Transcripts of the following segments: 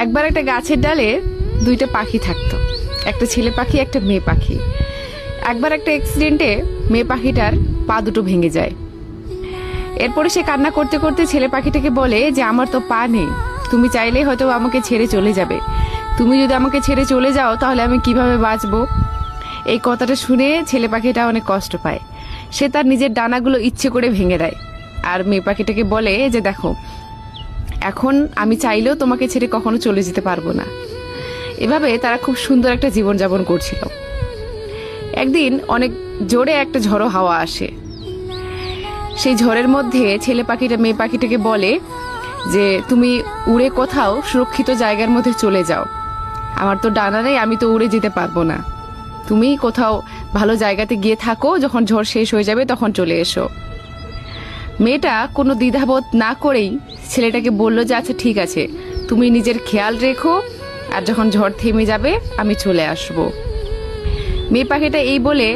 একবার একটা গাছের ডালে দুইটা পাখি থাকতো, একটা ছেলে পাখি একটা মেয়ে পাখি। একবার একটা অ্যাক্সিডেন্টে মেয়ে পাখিটার পা দুটো ভেঙে যায়। এরপরে সে কান্না করতে করতে ছেলে পাখিটাকে বলে যে আমার তো পা নেই, তুমি চাইলেই হয়তো আমাকে ছেড়ে চলে যাবে, তুমি যদি আমাকে ছেড়ে চলে যাও তাহলে আমি কিভাবে বাঁচবো। এই কথাটা শুনে ছেলে পাখিটা অনেক কষ্ট পায়। সে তার নিজের ডানাগুলো ইচ্ছে করে ভেঙে দেয় আর মেয়ে পাখিটাকে বলে যে দেখো, এখন আমি চাইলেও তোমাকে ছেড়ে কখনো চলে যেতে পারবো না। এভাবে তারা খুব সুন্দর একটা জীবনযাপন করছিল। একদিন অনেক জোরে একটা ঝড়ো হাওয়া আসে। সেই ঝড়ের মধ্যে ছেলে পাখিটা মেয়ে পাখিটাকে বলে যে তুমি উড়ে কোথাও সুরক্ষিত জায়গার মধ্যে চলে যাও, আমার তো ডানা নেই, আমি তো উড়ে যেতে পারবো না, তুমি কোথাও ভালো জায়গাতে গিয়ে থাকো, যখন ঝড় শেষ হয়ে যাবে তখন চলে এসো। মেয়েটা কোনো দ্বিধাবোধ না করেই ছেলেটাকে বলল যে আচ্ছা ঠিক আছে, তুমি নিজের খেয়াল রেখো, আর যখন ঝড় থেমে যাবে আমি চলে আসব। মেয়ে পাখিটা এই বলে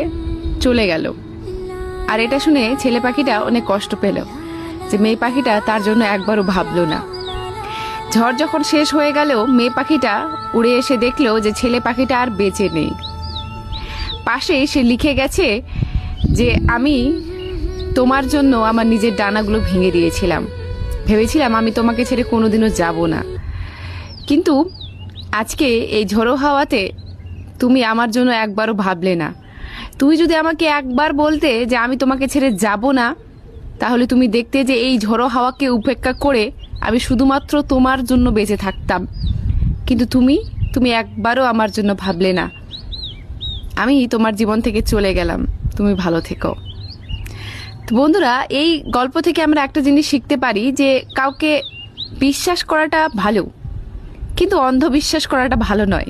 চলে গেল। আর এটা শুনে ছেলে পাখিটা অনেক কষ্ট পেল যে মেয়ে পাখিটা তার জন্য একবারও ভাবলো না। ঝড় যখন শেষ হয়ে গেল, মেয়ে পাখিটা উড়ে এসে দেখলো যে ছেলে পাখিটা আর বেঁচে নেই। পাশেই সে লিখে গেছে যে আমি তোমার জন্য আমার নিজের ডানাগুলো ভেঙে দিয়েছিলাম, ভেবেছিলাম আমি তোমাকে ছেড়ে কোনোদিনও যাব না, কিন্তু আজকে এই ঝড়ো হাওয়াতে তুমি আমার জন্য একবারও ভাবলে না। তুমি যদি আমাকে একবার বলতে যে আমি তোমাকে ছেড়ে যাব না, তাহলে তুমি দেখতে যে এই ঝড়ো হাওয়াকে উপেক্ষা করে আমি শুধুমাত্র তোমার জন্য বেঁচে থাকতাম, কিন্তু তুমি একবারও আমার জন্য ভাবলে না। আমি তোমার জীবন থেকে চলে গেলাম, তুমি ভালো থেকো। তো বন্ধুরা, এই গল্প থেকে আমরা একটা জিনিস শিখতে পারি যে কাউকে বিশ্বাস করাটা ভালো, কিন্তু অন্ধবিশ্বাস করাটা ভালো নয়,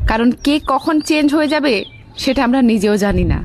কারণ কে কখন চেঞ্জ হয়ে যাবে সেটা আমরা নিজেও জানি না।